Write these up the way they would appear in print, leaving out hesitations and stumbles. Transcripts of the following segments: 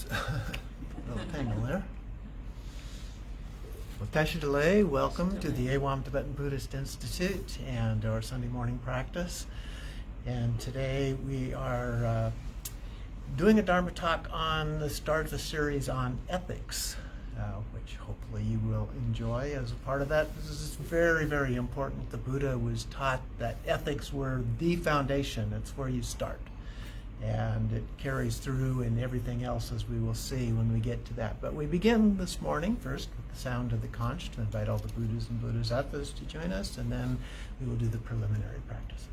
Oops, little tangle there. Well, Tashi Delay, welcome to the Awam Tibetan Buddhist Institute and our Sunday morning practice. And today we are doing a Dharma talk on the start of the series on ethics, which hopefully you will enjoy as a part of that. This is very, very important. The Buddha was taught that ethics were the foundation. It's where you start. And it carries through in everything else, as we will see when we get to that. But we begin this morning first with the sound of the conch to invite all the Buddhas and Bodhisattvas to join us, and then we will do the preliminary practices.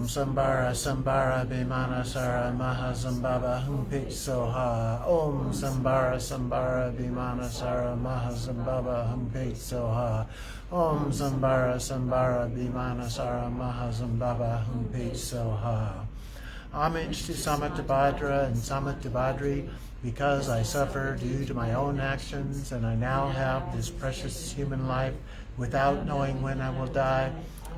Sambara Sambara Bimana Sara Mahazambaba Humpich Soha. Om Sambara Sambara Bimana Sara Mahazambaba Humpich Soha. Om Sambara Sambara Bimana Sara Mahazambaba Humpich Soha. Homage to Samattabhadra and Samattabhadri, because I suffer due to my own actions, and I now have this precious human life without knowing when I will die.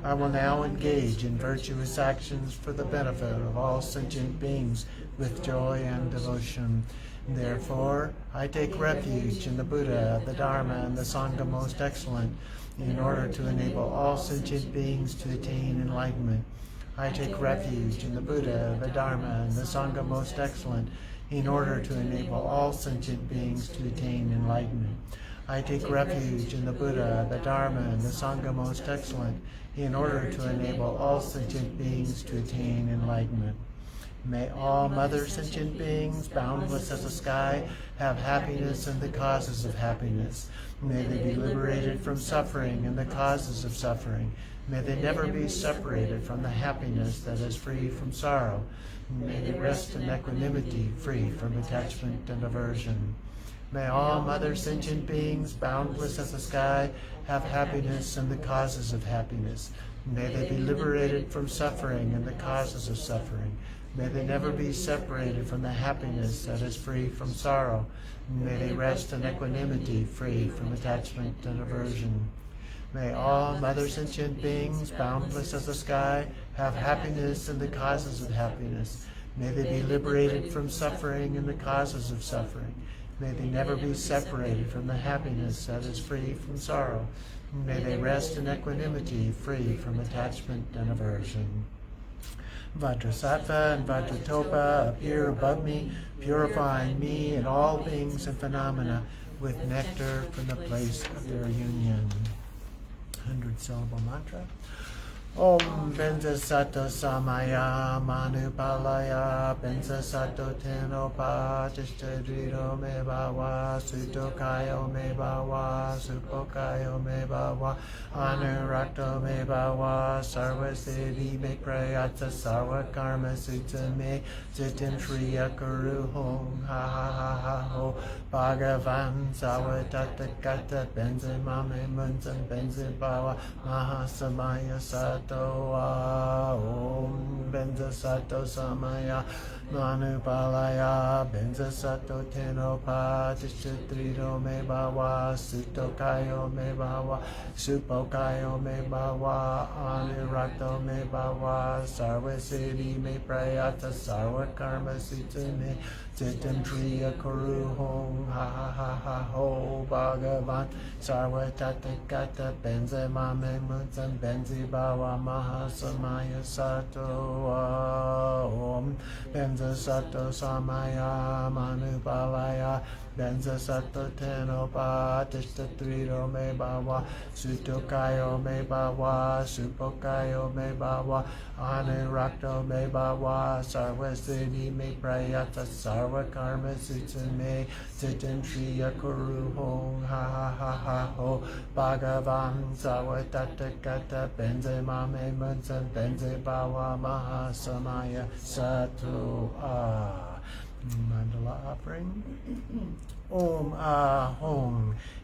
I will now engage in virtuous actions for the benefit of all sentient beings with joy and devotion. Therefore, I take refuge in the Buddha, the Dharma, and the Sangha most excellent, in order to enable all sentient beings to attain enlightenment. I take refuge in the Buddha, the Dharma, and the Sangha most excellent, in order to enable all sentient beings to attain enlightenment. I take refuge in the Buddha, the Dharma, and the Sangha most excellent, in order to enable all sentient beings to attain enlightenment. May all mother sentient beings, boundless as the sky, have happiness and the causes of happiness. May they be liberated from suffering and the causes of suffering. May they never be separated from the happiness that is free from sorrow. May they rest in equanimity, free from attachment and aversion. May all mother sentient beings, boundless as the sky, have happiness and the causes of happiness. May they be liberated from suffering and the causes of suffering. May they never be separated from the happiness that is free from sorrow. May they rest in equanimity, free from attachment and aversion. May all mother sentient beings, boundless as the sky, have happiness and the causes of happiness. May they be liberated from suffering and the causes of suffering. May they never be separated from the happiness that is free from sorrow. May they rest in equanimity, free from attachment and aversion. Vajrasattva and Vajratopa appear above me, purifying me and all beings and phenomena with nectar from the place of their union. 100-syllable mantra. Om Benza Sato Samaya Manupalaya Benza Sato Tenopa Tishtadrito Me Bawa Sutokayo Me Bawa Supokayo Me Bawa Anurakto Me Bawa Sarva Siddhi Me Prayatsa Sarva Karma Sutta Me Sitim Shriya Kuru Hong Ha Ha Ha Ha Ho Bhagavan Savatata Kata Benza Mame Munzam Benza Bawa Mahasamaya Sat Om Benza Sato Samaya Manupalaya Benza Sato Tenopa Tishatrito Me Bawa Sutokayo Me Bawa Supokayo Me Bawa Anurakto Me Bawa Sarva Siddhi Me Prayata Sarva Karma Sutta Me Sitam Triya Kuru Hong Ha Ha Ha Ha Ho Bhagavan Sarva Tathagata Benza Mame Munzam Benzi Bawa Mahasamaya Sato Om Benza Sato Samaya Manupalaya Benza Sato Tenopa Tishtatrito Me Bawa Sutokayo Me Bawa Supokayo Me Bawa Anurakto Me Bawa Sarva Siddhi Me Prayata Sarva Karma Sutta Me Sitam Shriya Kuru Hong Ha Ha Ha Ha Ho Bhagavan Sarva Tathagata Benza Mame Munzam Benza Bawa Mahasamaya Sato Mandala offering. Om Ahom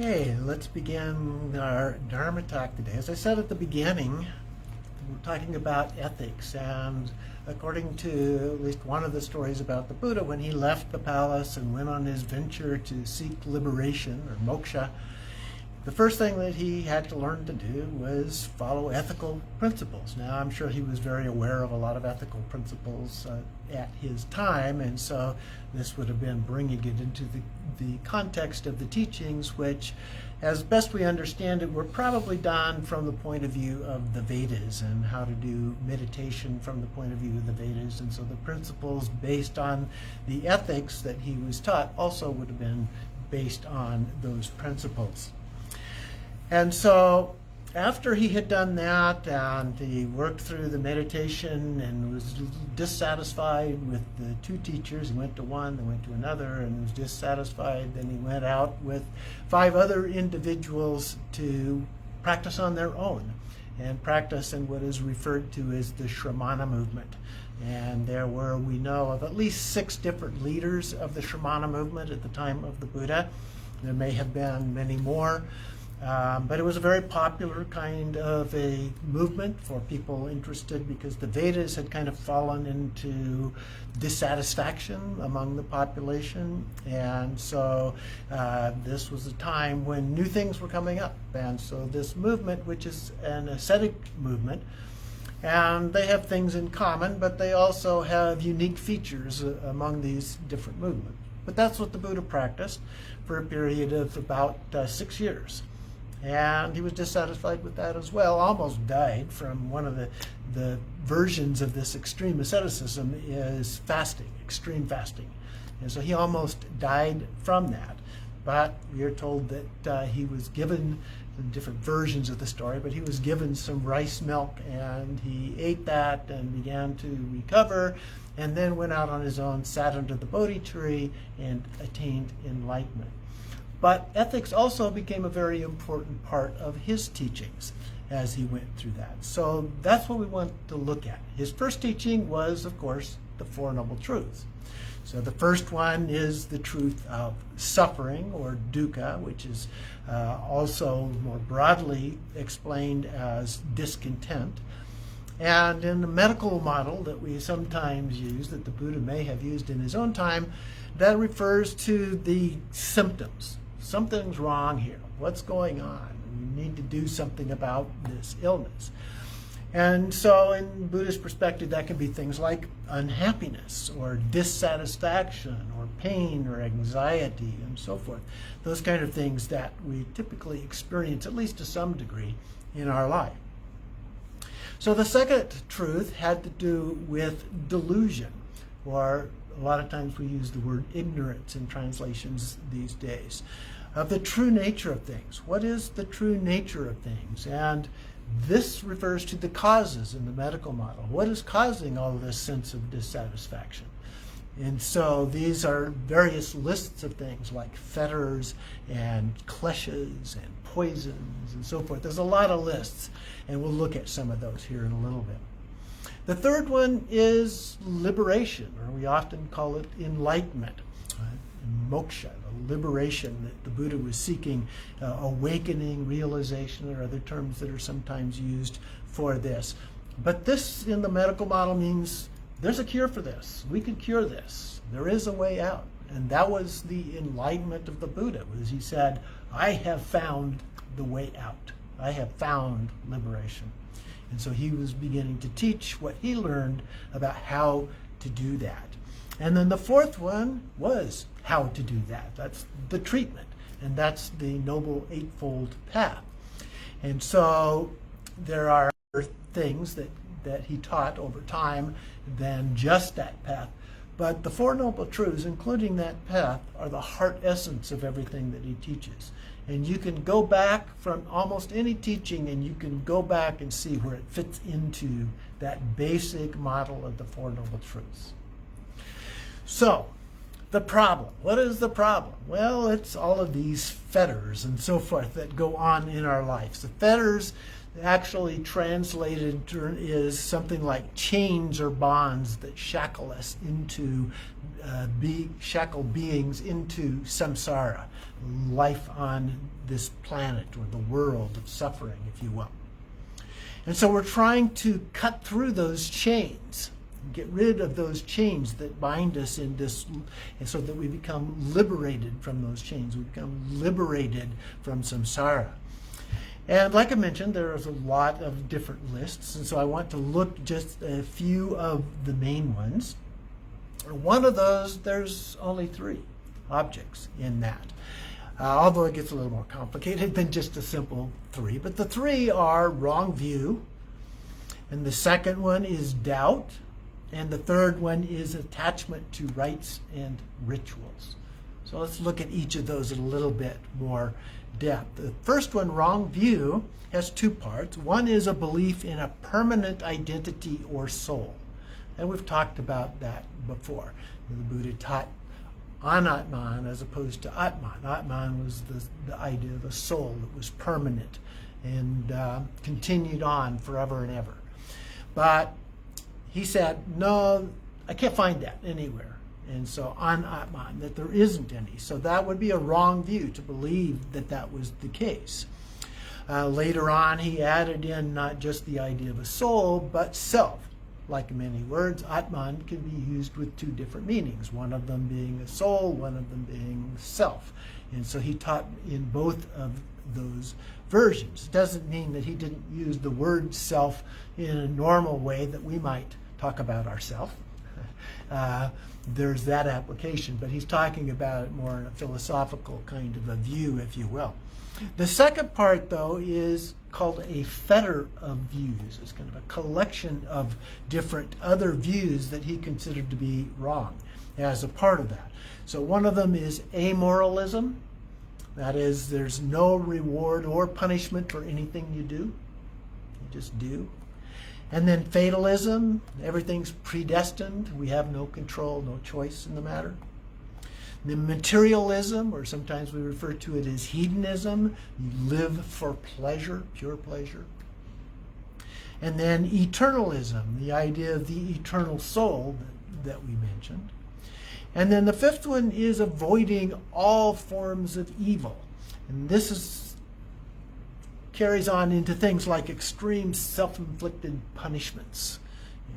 Okay, let's begin our Dharma talk today. As I said at the beginning, we're talking about ethics, and according to at least one of the stories about the Buddha, when he left the palace and went on his venture to seek liberation or moksha, the first thing that he had to learn to do was follow ethical principles. Now, I'm sure he was very aware of a lot of ethical principles at his time, and so this would have been bringing it into the context of the teachings, which, as best we understand it, were probably done from the point of view of the Vedas and how to do meditation from the point of view of the Vedas. And so the principles based on the ethics that he was taught also would have been based on those principles. And so after he had done that and he worked through the meditation and was dissatisfied with the two teachers, he went to one, then went to another, and was dissatisfied. Then he went out with 5 other individuals to practice on their own and practice in what is referred to as the Shramana movement. And there were, we know, of at least 6 different leaders of the Shramana movement at the time of the Buddha. There may have been many more. But it was a very popular kind of a movement for people interested because the Vedas had kind of fallen into dissatisfaction among the population. And so this was a time when new things were coming up. And so this movement, which is an ascetic movement, and they have things in common, but they also have unique features among these different movements. But that's what the Buddha practiced for a period of about 6 years. And he was dissatisfied with that as well, almost died from one of the versions of this extreme asceticism is fasting, extreme fasting. And so he almost died from that. But we are told that he was given different versions of the story, but he was given some rice milk and he ate that and began to recover and then went out on his own, sat under the Bodhi tree and attained enlightenment. But ethics also became a very important part of his teachings as he went through that. So that's what we want to look at. His first teaching was, of course, the Four Noble Truths. So the first one is the truth of suffering, or dukkha, which is also more broadly explained as discontent. And in the medical model that we sometimes use, that the Buddha may have used in his own time, that refers to the symptoms. Something's wrong here. What's going on? We need to do something about this illness. And so in Buddhist perspective, that can be things like unhappiness or dissatisfaction or pain or anxiety and so forth. Those kind of things that we typically experience, at least to some degree, in our life. So the second truth had to do with delusion, or a lot of times we use the word ignorance in translations these days, of the true nature of things. What is the true nature of things? And this refers to the causes in the medical model. What is causing all this sense of dissatisfaction? And so these are various lists of things like fetters and kleshas and poisons and so forth. There's a lot of lists, and we'll look at some of those here in a little bit. The third one is liberation, or we often call it enlightenment, moksha, the liberation that the Buddha was seeking, awakening, realization, or other terms that are sometimes used for this. But this in the medical model means there's a cure for this. We can cure this. There is a way out. And that was the enlightenment of the Buddha, was he said, I have found the way out. I have found liberation. And so he was beginning to teach what he learned about how to do that. And then the fourth one was how to do that. That's the treatment. And that's the Noble Eightfold Path. And so there are things that he taught over time than just that path. But the Four Noble Truths, including that path, are the heart essence of everything that he teaches. And you can go back from almost any teaching and you can go back and see where it fits into that basic model of the Four Noble Truths. So, the problem. What is the problem? Well, it's all of these fetters and so forth that go on in our lives. The fetters actually translated is something like chains or bonds that shackle us into shackle beings into samsara, life on this planet or the world of suffering, if you will. And so we're trying to cut through those chains, get rid of those chains that bind us in this, and so that we become liberated from those chains. We become liberated from samsara. And like I mentioned, there's a lot of different lists, and so I want to look just a few of the main ones. One of those, there's only 3 objects in that, although it gets a little more complicated than just a simple 3. But the 3 are wrong view, and the second one is doubt, and the third one is attachment to rites and rituals. So let's look at each of those in a little bit more depth. The first one, wrong view, has 2 parts. One is a belief in a permanent identity or soul. And we've talked about that before. The Buddha taught anatman as opposed to atman. Atman was the idea of a soul that was permanent and continued on forever and ever. But he said, no, I can't find that anywhere. And so anatman, that there isn't any. So that would be a wrong view to believe that that was the case. Later on, he added in not just the idea of a soul, but self. Like many words, atman can be used with 2 different meanings, one of them being a soul, one of them being self. And so he taught in both of those versions. It doesn't mean that he didn't use the word self in a normal way that we might talk about ourselves. There's that application, but he's talking about it more in a philosophical kind of a view, if you will. The second part, though, is called a fetter of views. It's kind of a collection of different other views that he considered to be wrong as a part of that. So one of them is amoralism. That is, there's no reward or punishment for anything you do. You just do. And then fatalism, everything's predestined. We have no control, no choice in the matter. And then materialism, or sometimes we refer to it as hedonism. You live for pleasure, pure pleasure. And then eternalism, the idea of the eternal soul that we mentioned. And then the 5th one is avoiding all forms of evil. And this carries on into things like extreme self-inflicted punishments.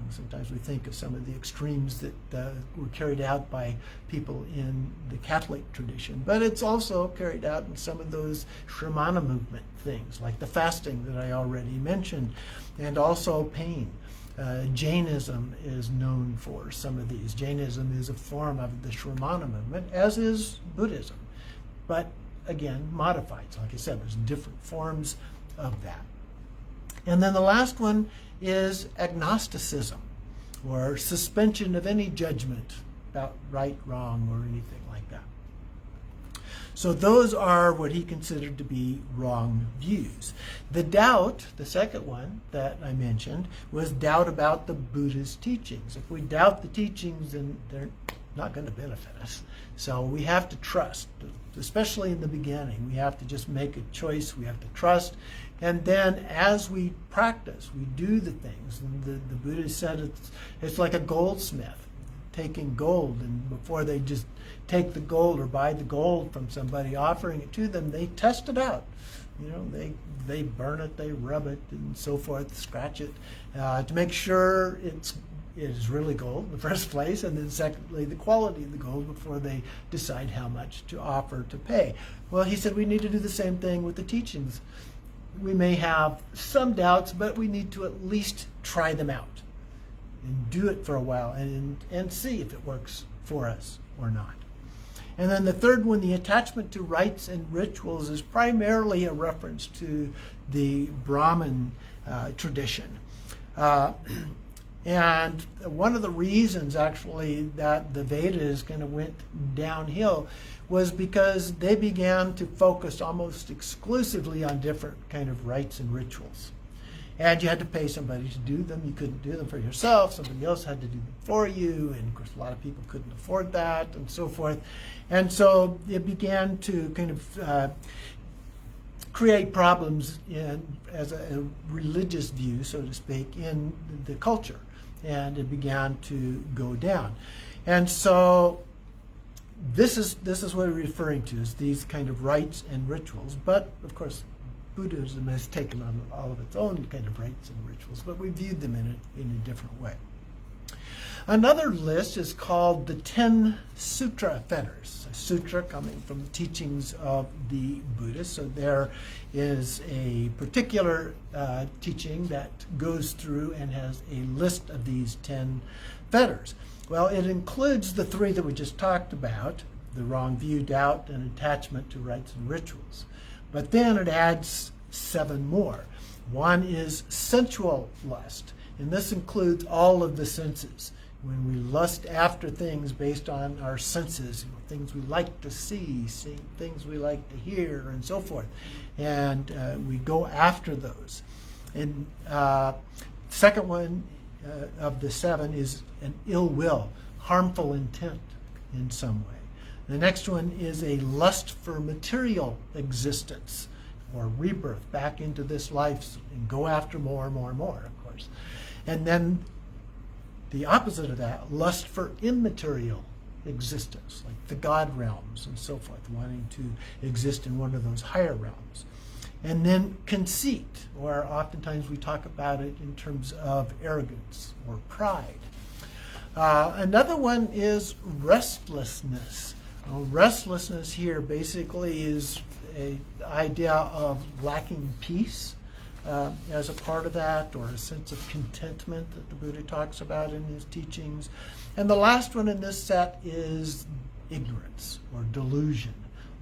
Sometimes we think of some of the extremes that were carried out by people in the Catholic tradition, but it's also carried out in some of those Shramana movement things, like the fasting that I already mentioned, and also pain. Jainism is known for some of these. Jainism is a form of the Shramana movement, as is Buddhism, but again, modified. So like I said, there's different forms of that. And then the last one is agnosticism, or suspension of any judgment about right, wrong, or anything like that. So those are what he considered to be wrong views. The doubt, the second one that I mentioned, was doubt about the Buddha's teachings. If we doubt the teachings, then they're not going to benefit us. So we have to trust, especially in the beginning. We have to just make a choice. We have to trust. And then as we practice, we do the things. And the Buddha said it's like a goldsmith taking gold, and before they just take the gold or buy the gold from somebody, offering it to them, they test it out. They burn it, they rub it, and so forth, scratch it, to make sure it is really gold in the first place, and then secondly, the quality of the gold before they decide how much to offer to pay. Well, he said we need to do the same thing with the teachings. We may have some doubts, but we need to at least try them out and do it for a while and see if it works for us or not. And then the third one, the attachment to rites and rituals, is primarily a reference to the Brahmin tradition. And one of the reasons, actually, that the Vedas kind of went downhill was because they began to focus almost exclusively on different kind of rites and rituals. And you had to pay somebody to do them. You couldn't do them for yourself. Somebody else had to do them for you. And, of course, a lot of people couldn't afford that and so forth. And so it began to kind of create problems as a religious view, so to speak, in the culture. And it began to go down. And so this is what we're referring to, is these kind of rites and rituals. But, of course, Buddhism has taken on all of its own kind of rites and rituals, but we viewed them in a different way. Another list is called the 10 Sutra fetters. A sutra coming from the teachings of the Buddhists. So there is a particular teaching that goes through and has a list of these 10 fetters. Well, it includes the 3 that we just talked about, the wrong view, doubt, and attachment to rites and rituals. But then it adds 7 more. One is sensual lust, and this includes all of the senses. When we lust after things based on our senses, things we like to see, things we like to hear, and so forth. And we go after those. And second one of the 7 is an ill will, harmful intent in some way. The next one is a lust for material existence or rebirth back into this life and go after more and more and more, of course. And then the opposite of that, lust for immaterial existence, like the God realms and so forth, wanting to exist in one of those higher realms. And then conceit, or oftentimes we talk about it in terms of arrogance or pride. Another one is restlessness. Restlessness here basically is an idea of lacking peace as a part of that, or a sense of contentment that the Buddha talks about in his teachings. And the last one in this set is ignorance or delusion,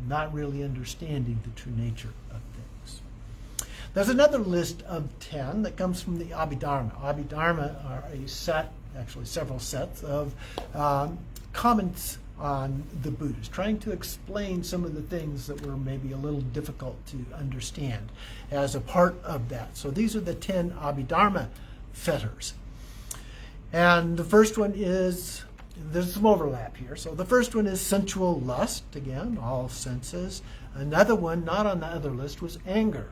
not really understanding the true nature of things. There's another list of 10 that comes from the Abhidharma. Abhidharma are a set, actually several sets, of comments on the Buddhists, trying to explain some of the things that were maybe a little difficult to understand as a part of that. So these are the 10 Abhidharma fetters. And the first one is, there's some overlap here. So the first one is sensual lust, again, all senses. Another one, not on the other list, was anger.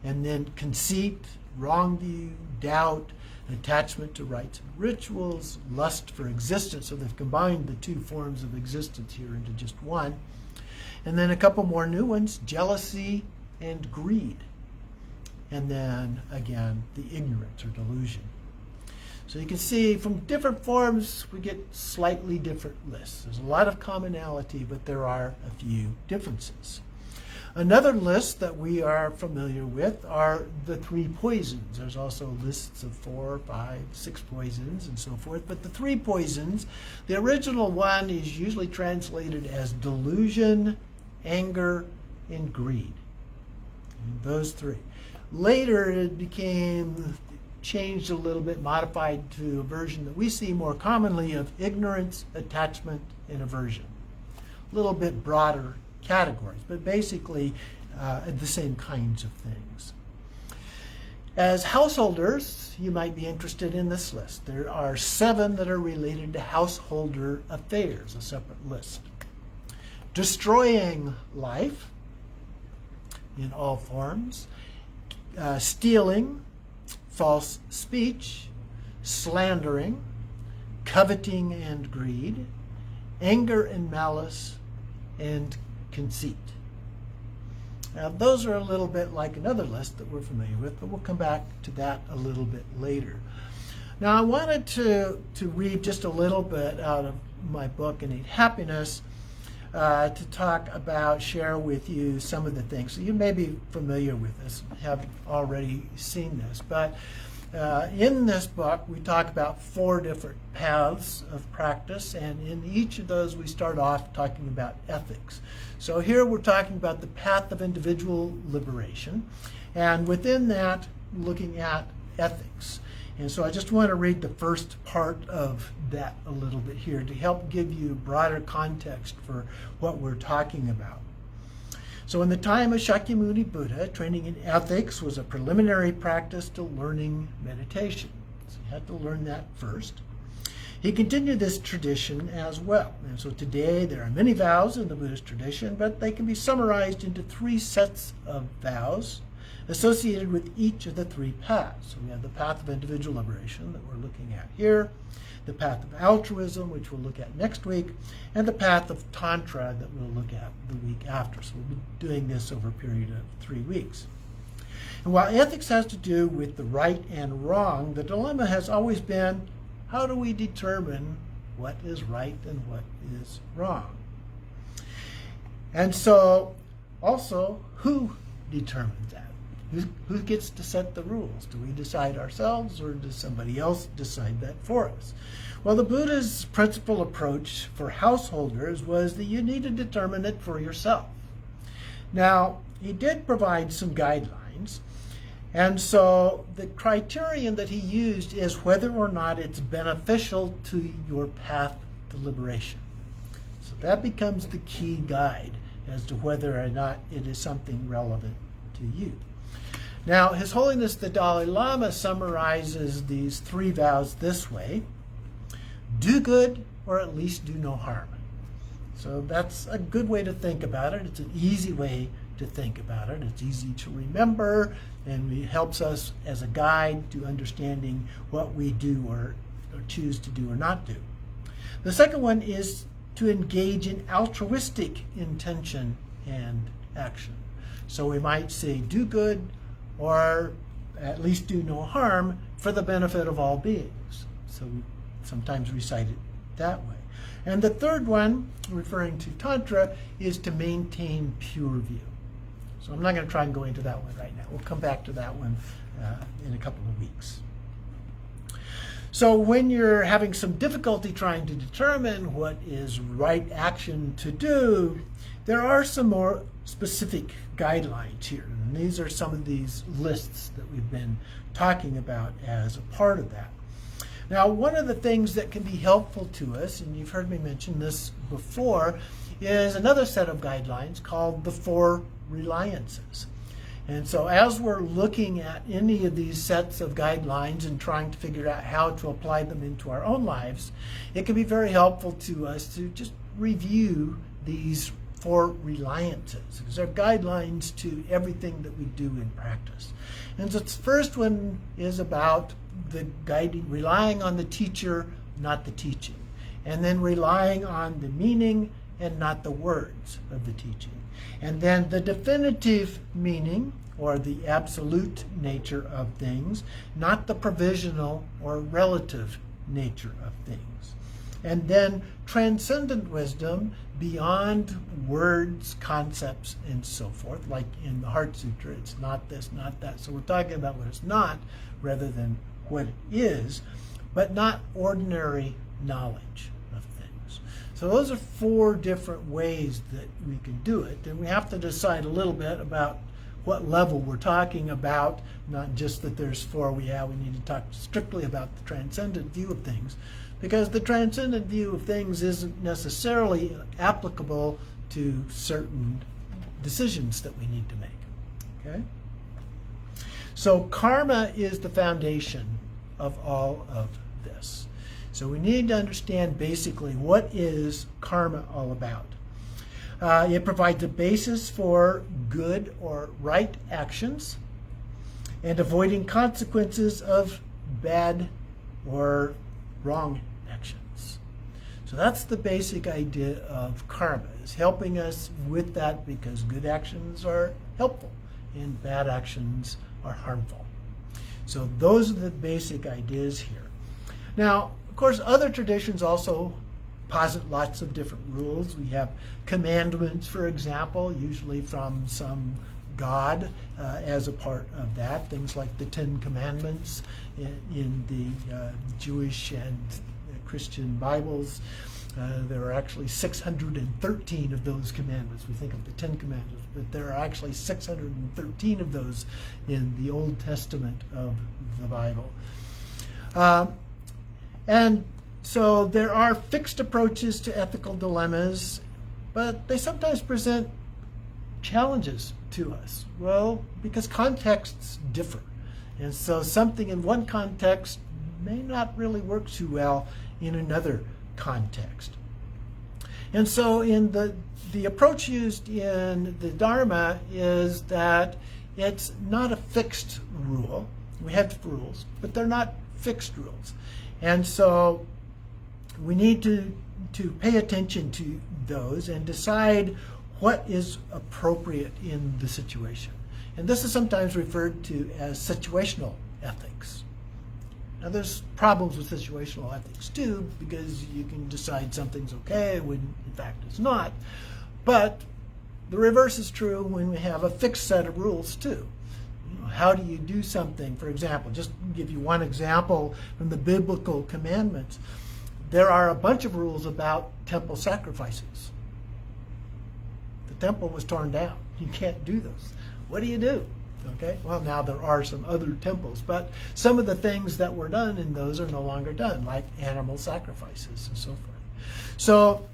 And then conceit, wrong view, doubt, attachment to rites and rituals, lust for existence. So they've combined the 2 forms of existence here into just one. And then a couple more new ones, jealousy and greed. And then, again, the ignorance or delusion. So you can see from different forms, we get slightly different lists. There's a lot of commonality, but there are a few differences. Another list that we are familiar with are the 3 poisons. There's also lists of 4, 5, 6 poisons and so forth. But the 3 poisons, the original one is usually translated as delusion, anger, and greed. And those 3. Later it became changed a little bit, modified to a version that we see more commonly of ignorance, attachment, and aversion. A little bit broader categories, but basically the same kinds of things. As householders, you might be interested in this list. There are 7 that are related to householder affairs, a separate list. Destroying life in all forms, stealing, false speech, slandering, coveting and greed, anger and malice, and conceit. Now, those are a little bit like another list that we're familiar with, but we'll come back to that a little bit later. Now, I wanted to read just a little bit out of my book, Innate Happiness, to talk about, share with you some of the things. So you may be familiar with this, have already seen this, but in this book, we talk about 4 different paths of practice, and in each of those, we start off talking about ethics. So here we're talking about the path of individual liberation, and within that, looking at ethics. And so I just want to read the first part of that a little bit here to help give you broader context for what we're talking about. So in the time of Shakyamuni Buddha, training in ethics was a preliminary practice to learning meditation. So you had to learn that first. He continued this tradition as well. And so today there are many vows in the Buddhist tradition, but they can be summarized into 3 sets of vows associated with each of the 3 paths. So we have the path of individual liberation that we're looking at here, the path of altruism, which we'll look at next week, and the path of Tantra that we'll look at the week after. So we'll be doing this over a period of 3 weeks. And while ethics has to do with the right and wrong, the dilemma has always been, how do we determine what is right and what is wrong? And so, also, who determines that? Who gets to set the rules? Do we decide ourselves, or does somebody else decide that for us? Well, the Buddha's principal approach for householders was that you need to determine it for yourself. Now, he did provide some guidelines, and so the criterion that he used is whether or not it's beneficial to your path to liberation. So that becomes the key guide as to whether or not it is something relevant to you. Now, His Holiness the Dalai Lama summarizes these 3 vows this way: do good, or at least do no harm. So that's a good way to think about it. It's an easy way to think about it. It's easy to remember, and it helps us as a guide to understanding what we do or choose to do or not do. The second one is to engage in altruistic intention and action. So we might say do good, or at least do no harm, for the benefit of all beings. So we sometimes recite it that way. And the third one, referring to Tantra, is to maintain pure view. So I'm not going to try and go into that one right now. We'll come back to that one in a couple of weeks. So when you're having some difficulty trying to determine what is right action to do, there are some more specific guidelines here. And these are some of these lists that we've been talking about as a part of that. Now, one of the things that can be helpful to us, and you've heard me mention this before, is another set of guidelines called the 4 reliances. And so as we're looking at any of these sets of guidelines and trying to figure out how to apply them into our own lives, it can be very helpful to us to just review these 4 reliances, because they're guidelines to everything that we do in practice. And so the first one is about the guiding, relying on the teacher, not the teaching, and then relying on the meaning and not the words of the teaching. And then the definitive meaning, or the absolute nature of things, not the provisional or relative nature of things. And then transcendent wisdom beyond words, concepts, and so forth. Like in the Heart Sutra, it's not this, not that. So we're talking about what it's not rather than what it is, but not ordinary knowledge of things. So those are 4 different ways that we can do it. And we have to decide a little bit about what level we're talking about, not just that there's 4. We need to talk strictly about the transcendent view of things, because the transcendent view of things isn't necessarily applicable to certain decisions that we need to make. Okay? So karma is the foundation of all of this. So we need to understand basically what is karma all about. It provides a basis for good or right actions and avoiding consequences of bad or wrong actions. So that's the basic idea of karma, is helping us with that, because good actions are helpful and bad actions are harmful. So those are the basic ideas here. Now, of course, other traditions also posit lots of different rules. We have commandments, for example, usually from some god as a part of that. Things like the 10 Commandments in the Jewish and Christian Bibles. There are actually 613 of those commandments. We think of the 10 Commandments, but there are actually 613 of those in the Old Testament of the Bible. And so there are fixed approaches to ethical dilemmas, but they sometimes present challenges to us. Well, because contexts differ. And so something in one context may not really work too well in another context. And so in the approach used in the Dharma is that it's not a fixed rule. We have rules, but they're not fixed rules. And so we need to pay attention to those and decide what is appropriate in the situation. And this is sometimes referred to as situational ethics. Now there's problems with situational ethics too, because you can decide something's okay when in fact it's not. But the reverse is true when we have a fixed set of rules too. How do you do something? For example, just to give you one example from the biblical commandments, there are a bunch of rules about temple sacrifices. The temple was torn down. You can't do those. What do you do? Okay, well, now there are some other temples, but some of the things that were done in those are no longer done, like animal sacrifices and so forth. So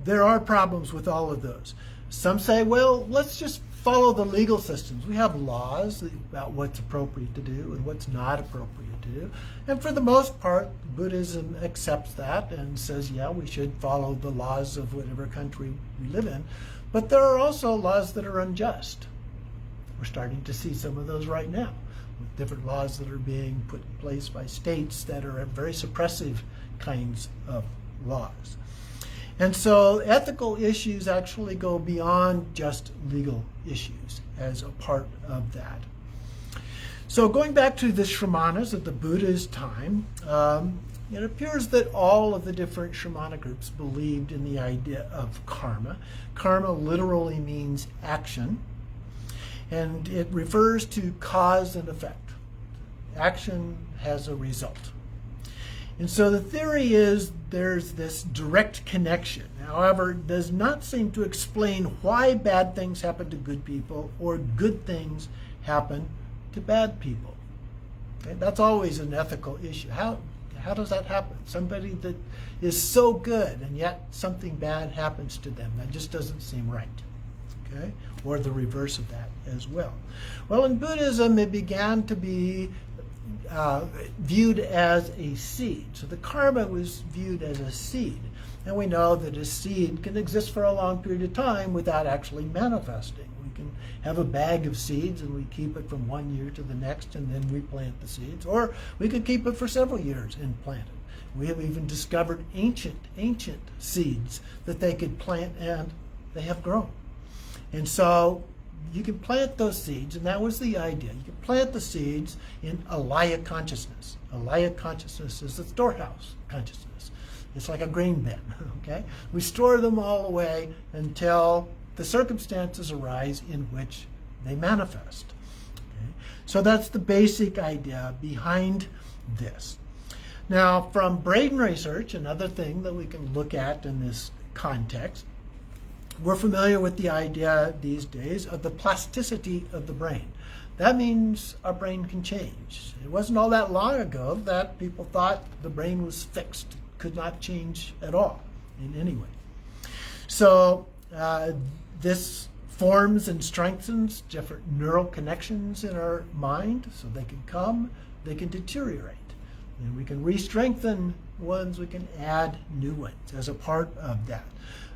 there are problems with all of those. Some say, well, let's just follow the legal systems. We have laws about what's appropriate to do and what's not appropriate to do. And for the most part, Buddhism accepts that and says, yeah, we should follow the laws of whatever country we live in. But there are also laws that are unjust. We're starting to see some of those right now, with different laws that are being put in place by states that are very suppressive kinds of laws. And so ethical issues actually go beyond just legal issues as a part of that. So going back to the Shramanas at the Buddha's time, it appears that all of the different Shramana groups believed in the idea of karma. Karma literally means action, and it refers to cause and effect. Action has a result. And so the theory is there's this direct connection. However, it does not seem to explain why bad things happen to good people or good things happen to bad people. Okay? That's always an ethical issue. How does that happen? Somebody that is so good and yet something bad happens to them. That just doesn't seem right. Okay? Or the reverse of that as well. Well, in Buddhism, it began to be viewed as a seed. So the karma was viewed as a seed. And we know that a seed can exist for a long period of time without actually manifesting. We can have a bag of seeds and we keep it from one year to the next and then we plant the seeds. Or we could keep it for several years and plant it. We have even discovered ancient seeds that they could plant and they have grown. And so you can plant those seeds, and that was the idea. You can plant the seeds in alaya consciousness. Alaya consciousness is the storehouse consciousness. It's like a grain bin, okay? We store them all away until the circumstances arise in which they manifest. Okay? So that's the basic idea behind this. Now, from brain research, another thing that we can look at in this context, we're familiar with the idea these days of the plasticity of the brain. That means our brain can change. It wasn't all that long ago that people thought the brain was fixed, could not change at all in any way. So this forms and strengthens different neural connections in our mind, so they can come, they can deteriorate. And we can re-strengthen ones, we can add new ones as a part of that.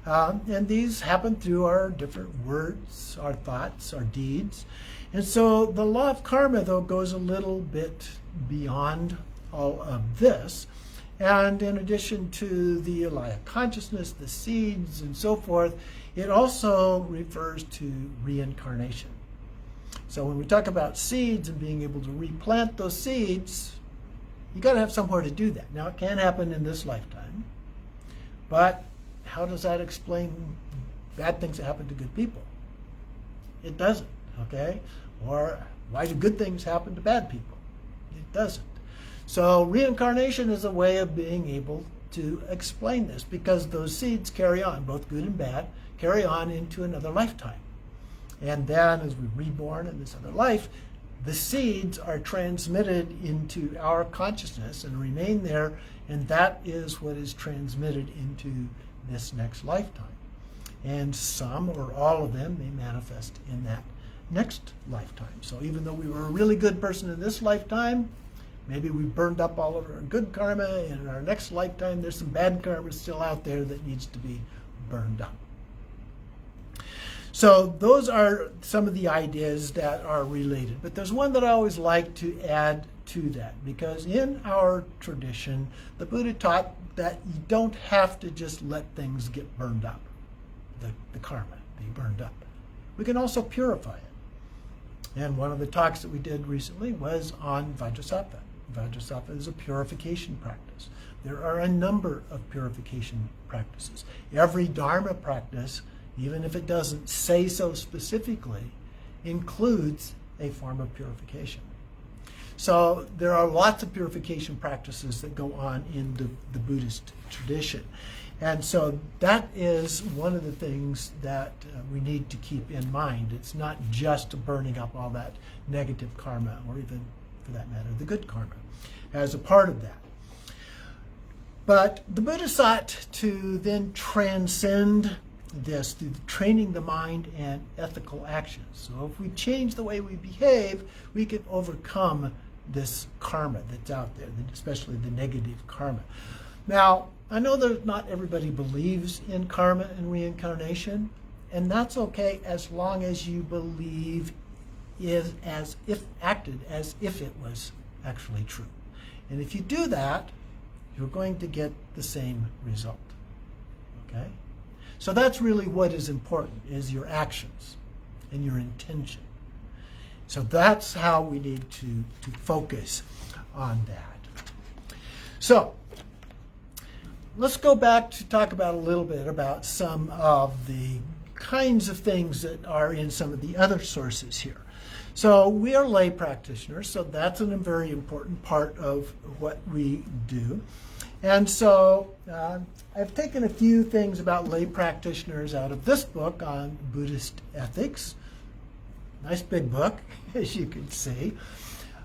And these happen through our different words, our thoughts, our deeds. And so the law of karma, though, goes a little bit beyond all of this. And in addition to the alaya consciousness, the seeds, and so forth, it also refers to reincarnation. So when we talk about seeds and being able to replant those seeds, you got to have somewhere to do that. Now, it can happen in this lifetime, but how does that explain bad things that happen to good people? It doesn't, okay? Or why do good things happen to bad people? It doesn't. So reincarnation is a way of being able to explain this, because those seeds carry on, both good and bad, carry on into another lifetime. And then as we're reborn in this other life, the seeds are transmitted into our consciousness and remain there, and that is what is transmitted into this next lifetime. And some or all of them may manifest in that next lifetime. So even though we were a really good person in this lifetime, Maybe we burned up all of our good karma, and in our next lifetime there's some bad karma still out there that needs to be burned up. So those are some of the ideas that are related. But there's one that I always like to add to that, because in our tradition, the Buddha taught that you don't have to just let things get burned up, the karma be burned up. We can also purify it. And one of the talks that we did recently was on Vajrasattva. Vajrasattva is a purification practice. There are a number of purification practices. Every Dharma practice, even if it doesn't say so specifically, includes a form of purification. So there are lots of purification practices that go on in the Buddhist tradition. And so that is one of the things that we need to keep in mind. It's not just burning up all that negative karma, or even, for that matter, the good karma, as a part of that. But the Buddha sought to then transcend this through training the mind and ethical actions. So if we change the way we behave, we can overcome this karma that's out there, especially the negative karma. Now, I know that not everybody believes in karma and reincarnation, and that's okay as long as you believe acted as if it was actually true. And if you do that, you're going to get the same result. Okay? So that's really what is important, is your actions and your intention. So that's how we need to focus on that. So let's go back to talk about a little bit about some of the kinds of things that are in some of the other sources here. So we are lay practitioners, so that's a very important part of what we do. And so I've taken a few things about lay practitioners out of this book on Buddhist ethics. Nice big book, as you can see.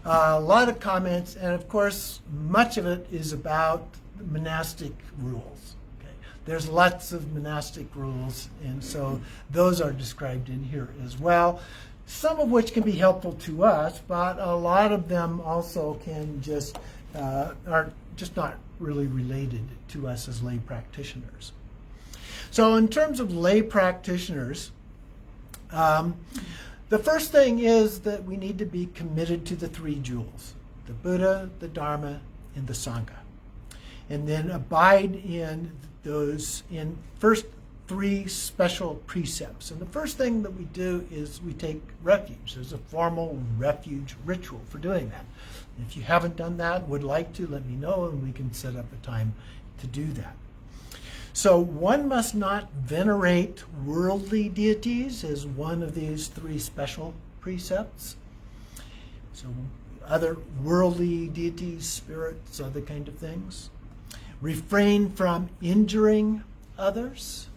A lot of comments, and of course, much of it is about monastic rules. Okay? There's lots of monastic rules, and so those are described in here as well. Some of which can be helpful to us, but a lot of them also can just are just not really related to us as lay practitioners. So in terms of lay practitioners, the first thing is that we need to be committed to the three jewels, the Buddha, the Dharma, and the Sangha. And then abide in those in first three special precepts. And the first thing that we do is we take refuge. There's a formal refuge ritual for doing that. If you haven't done that, would like to, let me know, and we can set up a time to do that. So one must not venerate worldly deities as one of these three special precepts. So other worldly deities, spirits, other kind of things. Refrain from injuring others.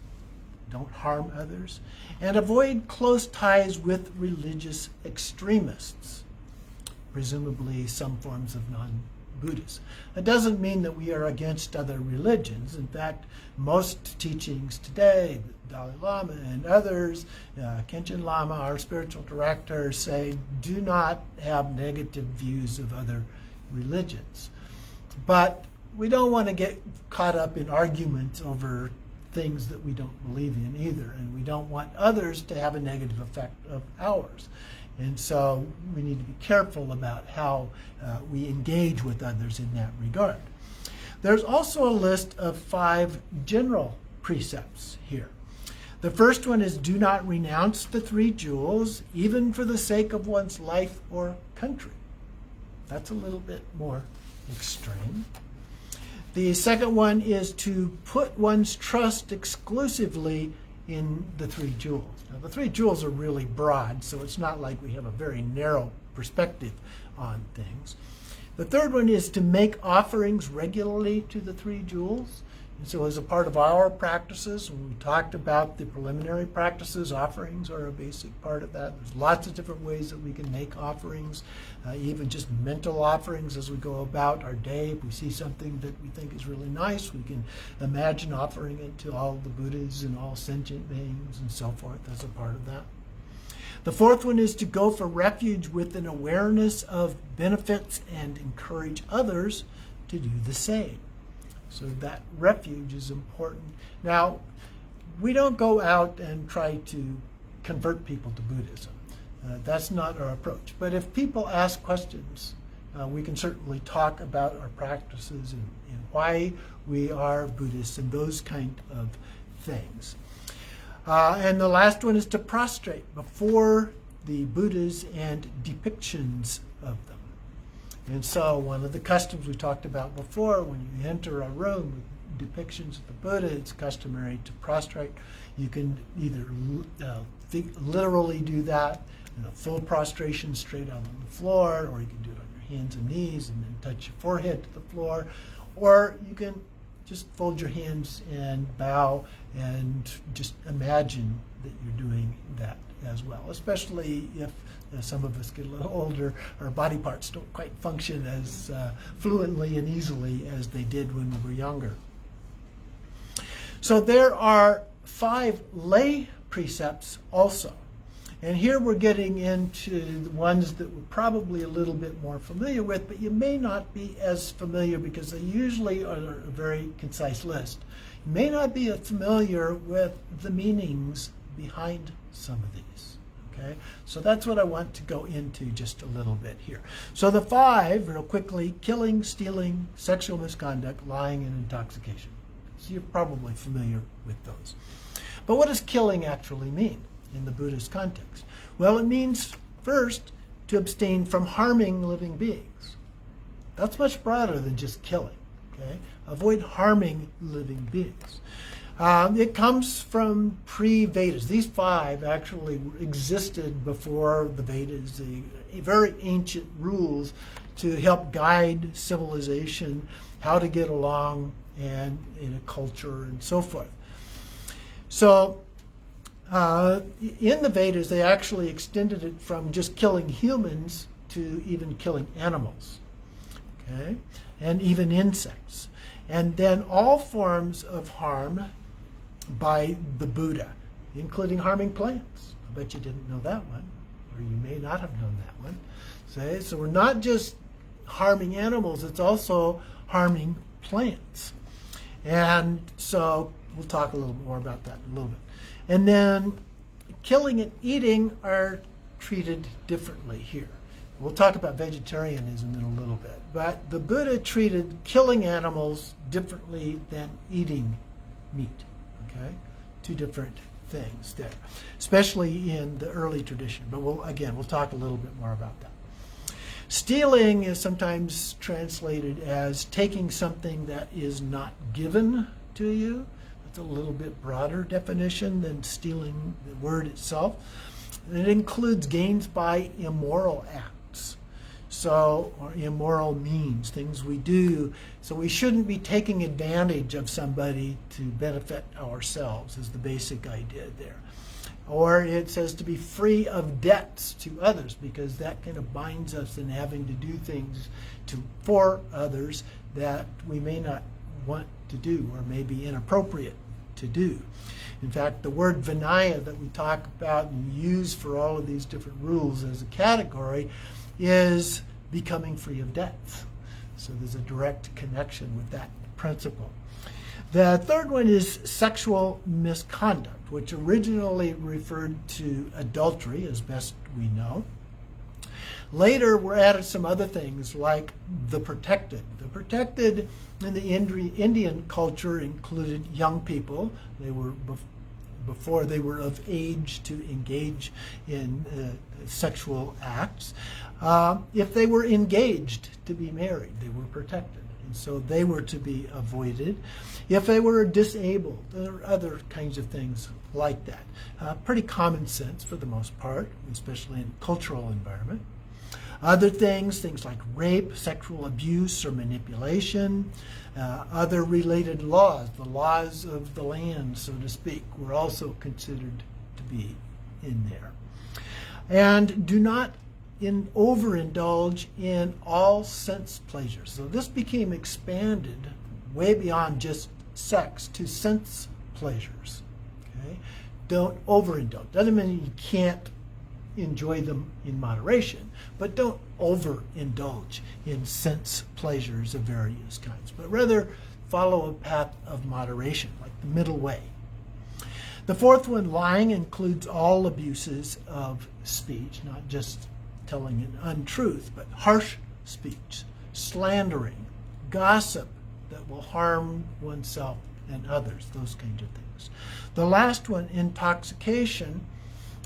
Don't harm others. And avoid close ties with religious extremists, presumably some forms of non-Buddhists. It doesn't mean that we are against other religions. In fact, most teachings today, the Dalai Lama and others, Khenpo Lama, our spiritual director, say do not have negative views of other religions. But we don't want to get caught up in arguments over things that we don't believe in either, and we don't want others to have a negative effect of ours. And so we need to be careful about how we engage with others in that regard. There's also a list of 5 general precepts here. The first one is do not renounce the 3 jewels, even for the sake of one's life or country. That's a little bit more extreme. The second one is to put one's trust exclusively in the 3 jewels. Now, the 3 jewels are really broad, so it's not like we have a very narrow perspective on things. The third one is to make offerings regularly to the 3 jewels. And so as a part of our practices, when we talked about the preliminary practices, offerings are a basic part of that. There's lots of different ways that we can make offerings, even just mental offerings as we go about our day. If we see something that we think is really nice, we can imagine offering it to all the Buddhas and all sentient beings and so forth as a part of that. The fourth one is to go for refuge with an awareness of benefits and encourage others to do the same. So that refuge is important. Now, we don't go out and try to convert people to Buddhism. That's not our approach. But if people ask questions, we can certainly talk about our practices and why we are Buddhists and those kind of things. And the last one is to prostrate before the Buddhas and depictions of them. And so one of the customs we talked about before, when you enter a room with depictions of the Buddha, it's customary to prostrate. You can either literally do that, full prostration straight out on the floor, or you can do it on your hands and knees and then touch your forehead to the floor, or you can just fold your hands and bow and just imagine that you're doing that as well, especially if some of us get a little older, our body parts don't quite function as fluently and easily as they did when we were younger. So there are 5 lay precepts also. And here we're getting into the ones that we're probably a little bit more familiar with, but you may not be as familiar because they usually are a very concise list. You may not be familiar with the meanings behind some of these. Okay? So that's what I want to go into just a little bit here. So the 5, real quickly: killing, stealing, sexual misconduct, lying, and intoxication. So you're probably familiar with those. But what does killing actually mean in the Buddhist context? Well, it means, first, to abstain from harming living beings. That's much broader than just killing. Okay? Avoid harming living beings. It comes from pre-Vedas. These 5 actually existed before the Vedas, the very ancient rules to help guide civilization, how to get along and in a culture and so forth. So in the Vedas, they actually extended it from just killing humans to even killing animals, okay, and even insects. And then all forms of harm by the Buddha, including harming plants. I bet you didn't know that one, or you may not have known that one. So we're not just harming animals, it's also harming plants. And so we'll talk a little more about that in a little bit. And then killing and eating are treated differently here. We'll talk about vegetarianism in a little bit. But the Buddha treated killing animals differently than eating meat. Okay? 2 different things there, especially in the early tradition. But we'll talk a little bit more about that. Stealing is sometimes translated as taking something that is not given to you. That's a little bit broader definition than stealing the word itself. It includes gains by immoral acts. So, or immoral means, things we do. So we shouldn't be taking advantage of somebody to benefit ourselves, is the basic idea there. Or it says to be free of debts to others, because that kind of binds us in having to do things for others that we may not want to do or may be inappropriate to do. In fact, the word Vinaya that we talk about and use for all of these different rules as a category is becoming free of debts. So there's a direct connection with that principle. The third one is sexual misconduct, which originally referred to adultery, as best we know. Later, were added some other things like the protected. The protected in the Indian culture included young people. They were before they were of age to engage in sexual acts. If they were engaged to be married, they were protected. And so they were to be avoided. If they were disabled, there are other kinds of things like that. Pretty common sense for the most part, especially in a cultural environment. Other things like rape, sexual abuse or manipulation, other related laws, the laws of the land, so to speak, were also considered to be in there. And do not overindulge in all sense pleasures. So this became expanded way beyond just sex to sense pleasures. Okay? Don't overindulge. Doesn't mean you can't enjoy them in moderation, but don't overindulge in sense pleasures of various kinds, but rather follow a path of moderation, like the middle way. The fourth one, lying, includes all abuses of speech, not just telling an untruth, but harsh speech, slandering, gossip that will harm oneself and others, those kinds of things. The last one, intoxication,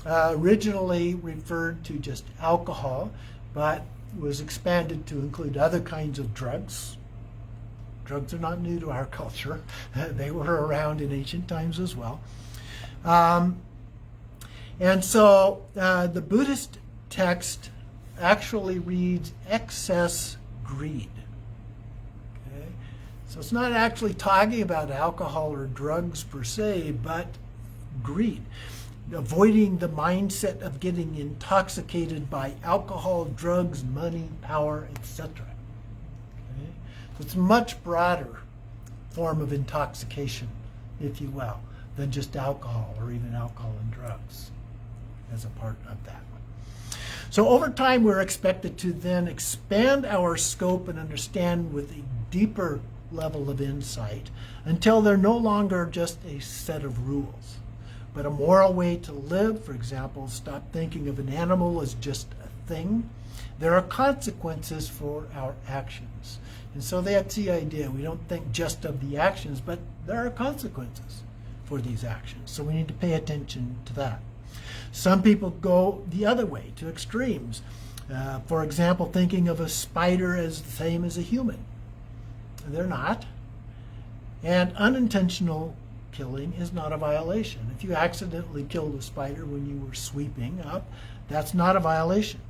originally referred to just alcohol, but was expanded to include other kinds of drugs. Drugs are not new to our culture. They were around in ancient times as well. And so the Buddhist text actually reads excess greed. Okay? So it's not actually talking about alcohol or drugs per se, but greed. Avoiding the mindset of getting intoxicated by alcohol, drugs, money, power, etc. Okay? So it's a much broader form of intoxication, if you will, than just alcohol or even alcohol and drugs as a part of that. So over time, we're expected to then expand our scope and understand with a deeper level of insight until they're no longer just a set of rules, but a moral way to live. For example, stop thinking of an animal as just a thing. There are consequences for our actions. And so that's the idea. We don't think just of the actions, but there are consequences for these actions. So we need to pay attention to that. Some people go the other way, to extremes. For example, thinking of a spider as the same as a human. They're not. And unintentional killing is not a violation. If you accidentally killed a spider when you were sweeping up, that's not a violation.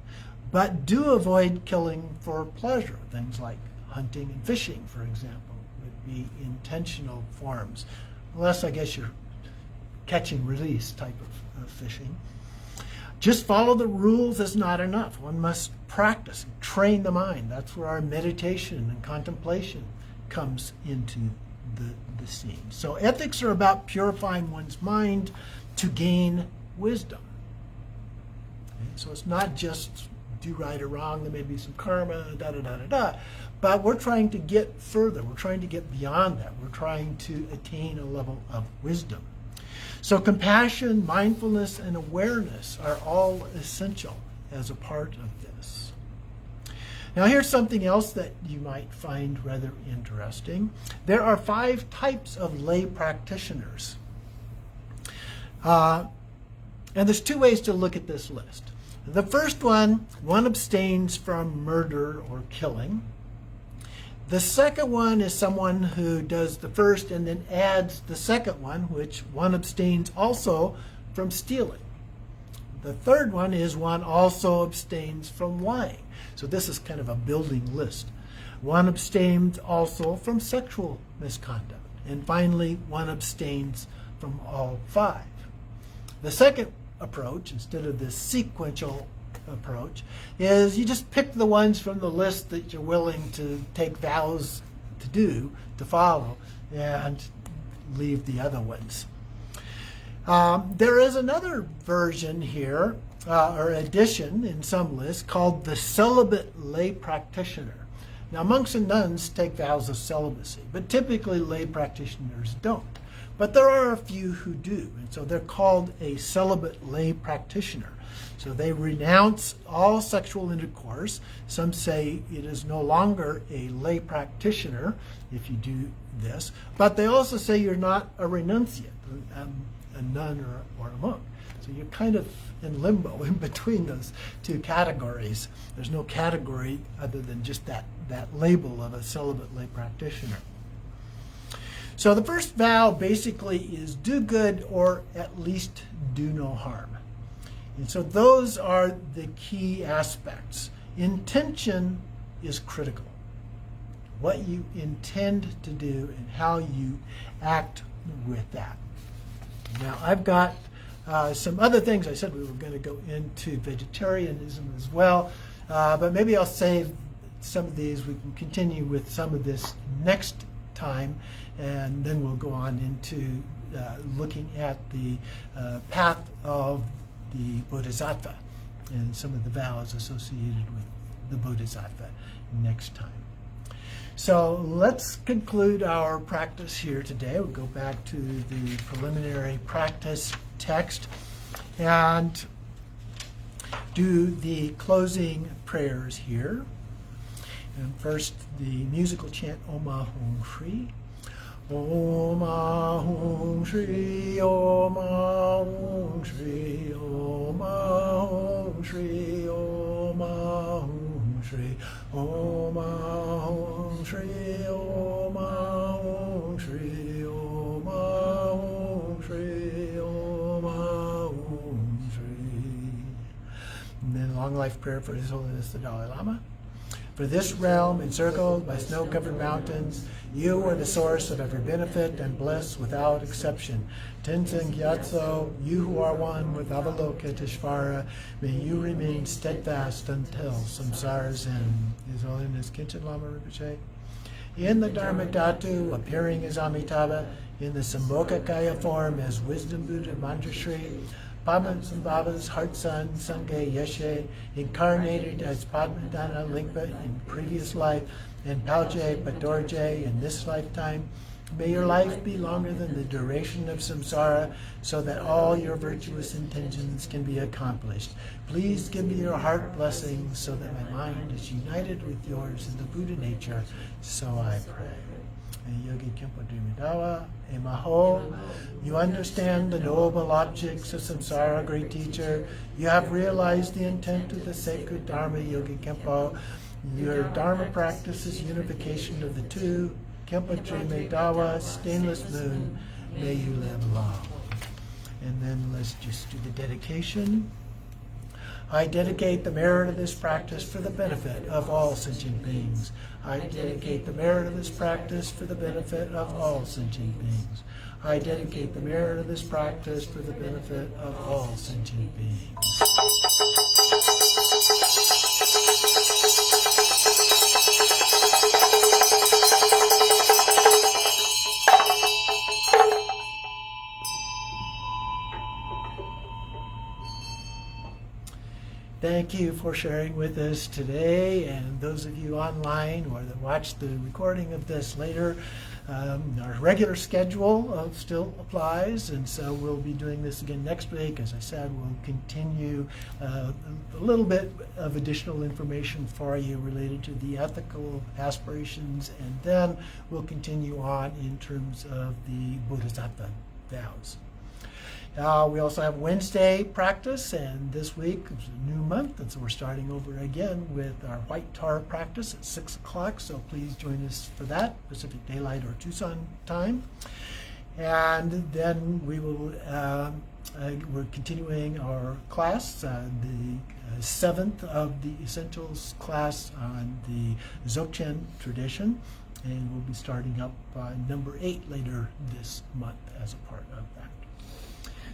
But do avoid killing for pleasure. Things like hunting and fishing, for example, would be intentional forms. Unless, I guess, you're catch and release type of fishing. Just follow the rules is not enough. One must practice and train the mind. That's where our meditation and contemplation comes into the scene. So ethics are about purifying one's mind to gain wisdom. Okay? So it's not just do right or wrong. There may be some karma, but we're trying to get further. We're trying to get beyond that. We're trying to attain a level of wisdom. So compassion, mindfulness, and awareness are all essential as a part of this. Now here's something else that you might find rather interesting. There are 5 types of lay practitioners. And there's 2 ways to look at this list. The first one abstains from murder or killing. The second one is someone who does the first and then adds the second one, which one abstains also from stealing. The third one is one also abstains from lying. So this is kind of a building list. One abstains also from sexual misconduct. And finally, one abstains from all 5. The second approach, instead of this sequential approach, is you just pick the ones from the list that you're willing to take vows to follow, and leave the other ones. There is another version here, or addition in some lists, called the celibate lay practitioner. Now, monks and nuns take vows of celibacy, but typically lay practitioners don't. But there are a few who do, and so they're called a celibate lay practitioner. So they renounce all sexual intercourse. Some say it is no longer a lay practitioner if you do this, but they also say you're not a renunciate, a nun or a monk. So you're kind of in limbo in between those 2 categories. There's no category other than just that label of a celibate lay practitioner. So the first vow basically is do good or at least do no harm. And so those are the key aspects. Intention is critical. What you intend to do and how you act with that. Now, I've got some other things. I said we were going to go into vegetarianism as well, but maybe I'll save some of these. We can continue with some of this next time, and then we'll go on into looking at the path of the Bodhisattva, and some of the vows associated with the Bodhisattva next time. So let's conclude our practice here today. We'll go back to the preliminary practice text and do the closing prayers here. And first, the musical chant Om Ahum Shri. Om Ahum Shri, Om Ahum Shri, Om Ahum Shri, Om Ahum Shri, Om Ahum Shri, Om Ahum Shri, Om Ahum Shri, Om Ahum Shri. And then long life prayer for His Holiness the Dalai Lama. For this realm, encircled by snow-covered mountains, you are the source of every benefit and bliss without exception. Tenzin Gyatso, you who are one with Avalokiteshvara, may you remain steadfast until samsara's end. His Holiness Khenpo Lama Rinpoche. In the Dharma Dhatu, appearing as Amitabha, in the Sambhogakaya form as Wisdom Buddha Manjushri, Padmasambhava's heart son, Sangye Yeshe, incarnated as Padmadana Lingpa in previous life, and Palje Padorje in this lifetime. May your life be longer than the duration of samsara, so that all your virtuous intentions can be accomplished. Please give me your heart blessing, so that my mind is united with yours in the Buddha nature. So I pray. And Yogi Khenpo Drimed Dawa, Emaho, you understand the noble objects of samsara, great teacher. You have realized the intent of the sacred Dharma, Yogi Khenpo. Your Dharma practice is unification of the two. Khenpo Drimed Dawa, stainless moon, may you live long. And then let's just do the dedication. I dedicate the merit of this practice for the benefit of all sentient beings. I dedicate the merit of this practice for the benefit of all sentient beings. I dedicate the merit of this practice for the benefit of all sentient beings. Thank you for sharing with us today, and those of you online or that watch the recording of this later, our regular schedule still applies, and so we'll be doing this again next week. As I said, we'll continue a little bit of additional information for you related to the ethical aspirations, and then we'll continue on in terms of the Bodhisattva vows. We also have Wednesday practice, and this week is a new month, and so we're starting over again with our White Tar practice at 6 o'clock, so please join us for that, Pacific Daylight or Tucson time. And then we will, we're continuing our class, the 7th of the Essentials class on the Dzogchen tradition, and we'll be starting up number 8 later this month as a part of that.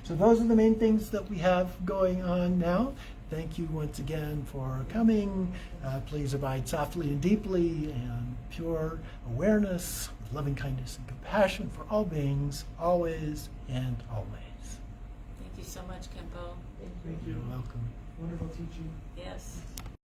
So those are the main things that we have going on now. Thank you once again for coming. Please abide softly and deeply and pure awareness with loving kindness and compassion for all beings, always and always. Thank you so much, Khenpo. Thank you. You're welcome. Wonderful teaching. Yes.